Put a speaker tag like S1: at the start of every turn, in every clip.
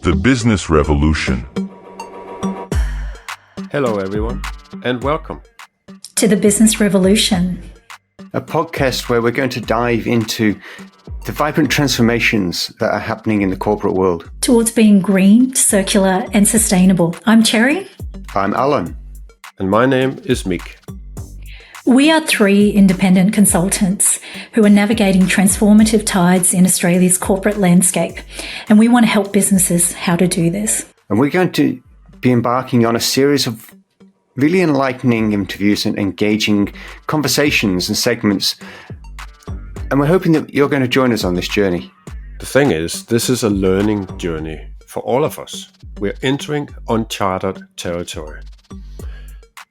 S1: The Business Revolution.
S2: Hello, everyone, and welcome
S3: to The Business Revolution,
S4: a podcast where we're going to dive into the vibrant transformations that are happening in the corporate world
S3: towards being green, circular, and sustainable. I'm Cherry.
S4: I'm Alan.
S2: And my name is Mick.
S3: We are three independent consultants who are navigating transformative tides in Australia's corporate landscape, and we want to help businesses how to do this.
S4: And we're going to be embarking on a series of really enlightening interviews and engaging conversations and segments, and we're hoping that you're going to join us on this journey.
S2: The thing is, this is a learning journey for all of us. We're entering uncharted territory.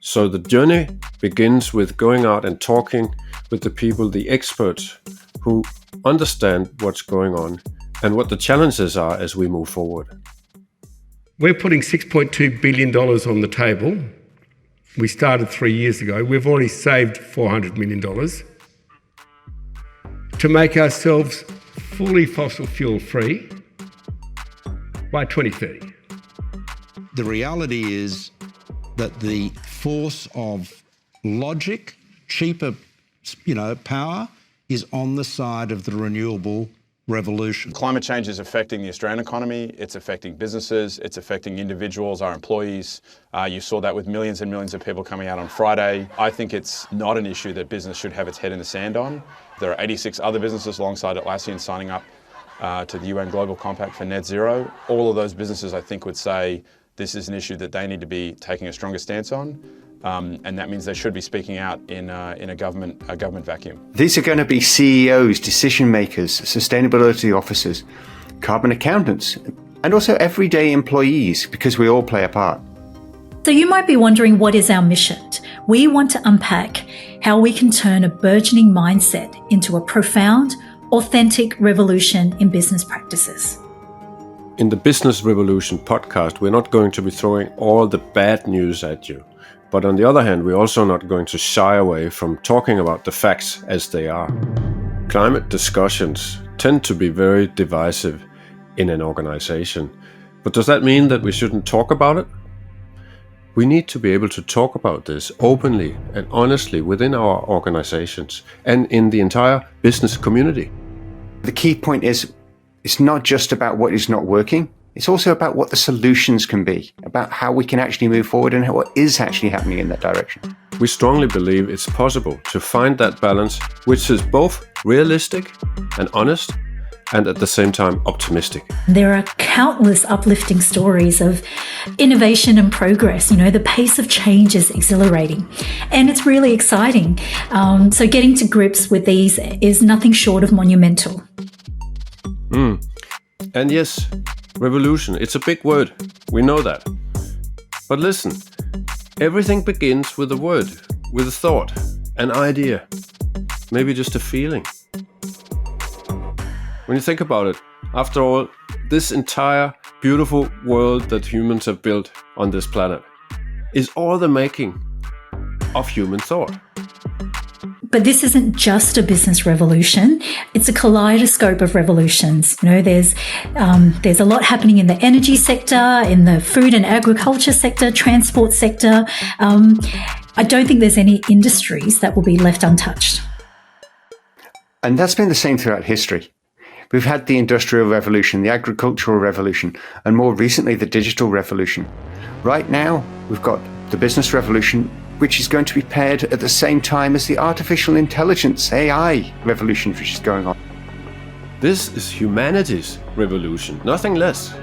S2: So the journey begins with going out and talking with the people, the experts who understand what's going on and what the challenges are as we move forward.
S5: We're putting $6.2 billion on the table. We started 3 years ago. We've already saved $400 million to make ourselves fully fossil fuel free by 2030.
S6: The reality is that the force of logic, cheaper, power is on the side of the renewable revolution.
S7: Climate change is affecting the Australian economy, it's affecting businesses, it's affecting individuals, our employees. You saw that with millions and millions of people coming out on Friday. I think it's not an issue that business should have its head in the sand on. There are 86 other businesses alongside Atlassian signing up to the UN Global Compact for net zero. All of those businesses, I think, would say this is an issue that they need to be taking a stronger stance on. And that means they should be speaking out in a government vacuum.
S4: These are going to be CEOs, decision makers, sustainability officers, carbon accountants, and also everyday employees, because we all play a part.
S3: So you might be wondering, what is our mission? We want to unpack how we can turn a burgeoning mindset into a profound, authentic revolution in business practices.
S2: In the Business Revolution podcast, we're not going to be throwing all the bad news at you. But on the other hand, we're also not going to shy away from talking about the facts as they are. Climate discussions tend to be very divisive in an organization. But does that mean that we shouldn't talk about it? We need to be able to talk about this openly and honestly within our organizations and in the entire business community.
S4: The key point is, it's not just about what is not working. It's also about what the solutions can be, about how we can actually move forward and what is actually happening in that direction.
S2: We strongly believe it's possible to find that balance, which is both realistic and honest, and at the same time optimistic.
S3: There are countless uplifting stories of innovation and progress. The pace of change is exhilarating and it's really exciting. So getting to grips with these is nothing short of monumental.
S2: And yes, revolution, it's a big word. We know that. But listen, everything begins with a word, with a thought, an idea, maybe just a feeling. When you think about it, after all, this entire beautiful world that humans have built on this planet is all the making of human thought.
S3: But this isn't just a business revolution. It's a kaleidoscope of revolutions. There's a lot happening in the energy sector, in the food and agriculture sector, transport sector. I don't think there's any industries that will be left untouched.
S4: And that's been the same throughout history. We've had the Industrial Revolution, the Agricultural Revolution, and more recently, the Digital Revolution. Right now, we've got the Business Revolution, which is going to be paired at the same time as the Artificial Intelligence, AI revolution, which is going on.
S2: This is humanity's revolution, nothing less.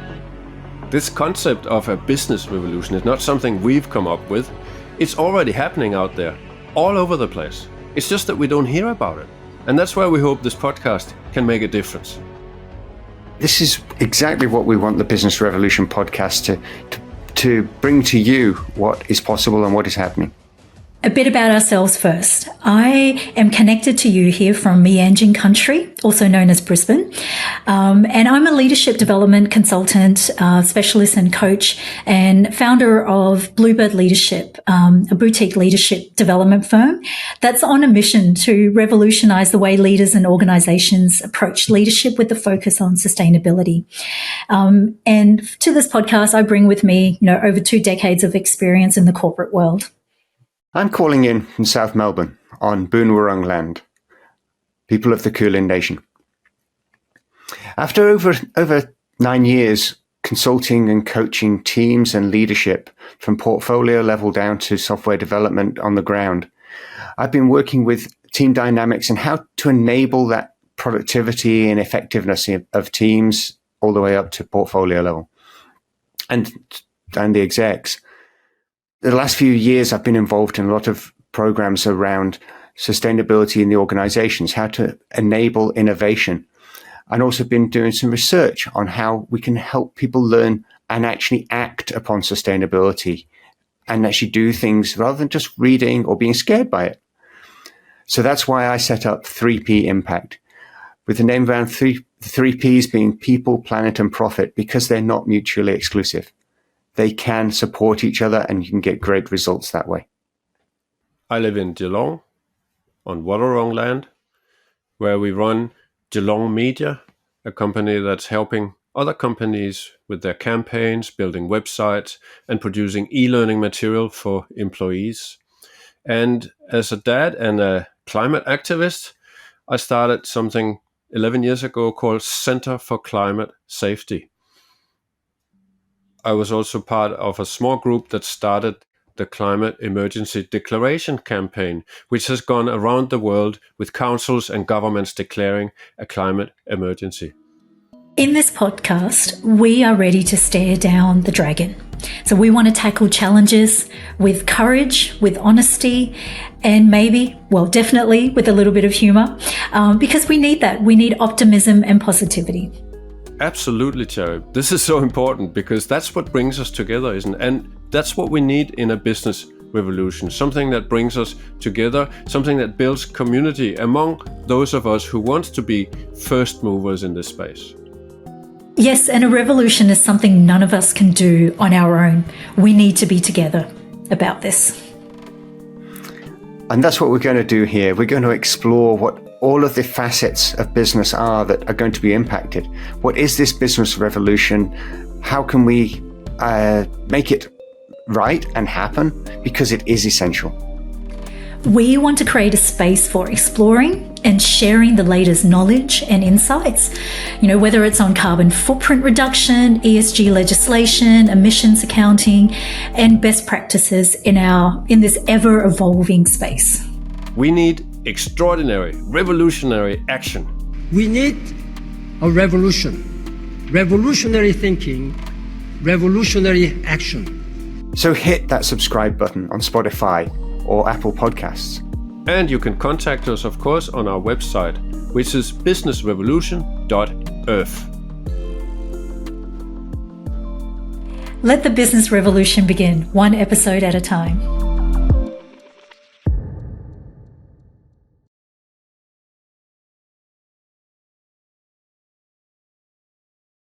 S2: This concept of a business revolution is not something we've come up with. It's already happening out there, all over the place. It's just that we don't hear about it. And that's why we hope this podcast can make a difference.
S4: This is exactly what we want the Business Revolution podcast to bring to you, what is possible and what is happening.
S3: A bit about ourselves first. I am connected to you here from Meanjin country, also known as Brisbane. And I'm a leadership development consultant, specialist and coach, and founder of Bluebird Leadership, a boutique leadership development firm that's on a mission to revolutionize the way leaders and organizations approach leadership with the focus on sustainability. And to this podcast, I bring with me, over 2 decades of experience in the corporate world.
S4: I'm calling in from South Melbourne on Boon Wurrung land, people of the Kulin Nation. After over 9 years consulting and coaching teams and leadership from portfolio level down to software development on the ground, I've been working with team dynamics and how to enable that productivity and effectiveness of teams all the way up to portfolio level and the execs. The last few years, I've been involved in a lot of programs around sustainability in the organizations, how to enable innovation, and also been doing some research on how we can help people learn and actually act upon sustainability and actually do things rather than just reading or being scared by it. So that's why I set up 3P Impact, with the name around three Ps being people, planet, and profit, because they're not mutually exclusive. They can support each other and you can get great results that way.
S2: I live in Geelong, on Wurrung land, where we run Geelong Media, a company that's helping other companies with their campaigns, building websites, and producing e-learning material for employees. And as a dad and a climate activist, I started something 11 years ago called Center for Climate Safety. I was also part of a small group that started the Climate Emergency Declaration campaign, which has gone around the world with councils and governments declaring a climate emergency.
S3: In this podcast, we are ready to stare down the dragon. So we want to tackle challenges with courage, with honesty, and definitely with a little bit of humor, because we need that. We need optimism and positivity.
S2: Absolutely, Terry. This is so important because that's what brings us together, isn't it? And that's what we need in a business revolution. Something that brings us together, something that builds community among those of us who want to be first movers in this space.
S3: Yes, and a revolution is something none of us can do on our own. We need to be together about this.
S4: And that's what we're going to do here. We're going to explore what all of the facets of business are that are going to be impacted. What is this business revolution? How can we make it right and happen? Because it is essential.
S3: We want to create a space for exploring and sharing the latest knowledge and insights, whether it's on carbon footprint reduction, ESG legislation, emissions accounting, and best practices in this ever-evolving space.
S2: We need extraordinary, revolutionary action.
S8: We need a revolution, revolutionary thinking, revolutionary action.
S4: So hit that subscribe button on Spotify or Apple Podcasts.
S2: And you can contact us, of course, on our website, which is businessrevolution.earth.
S3: Let the business revolution begin, one episode at a time.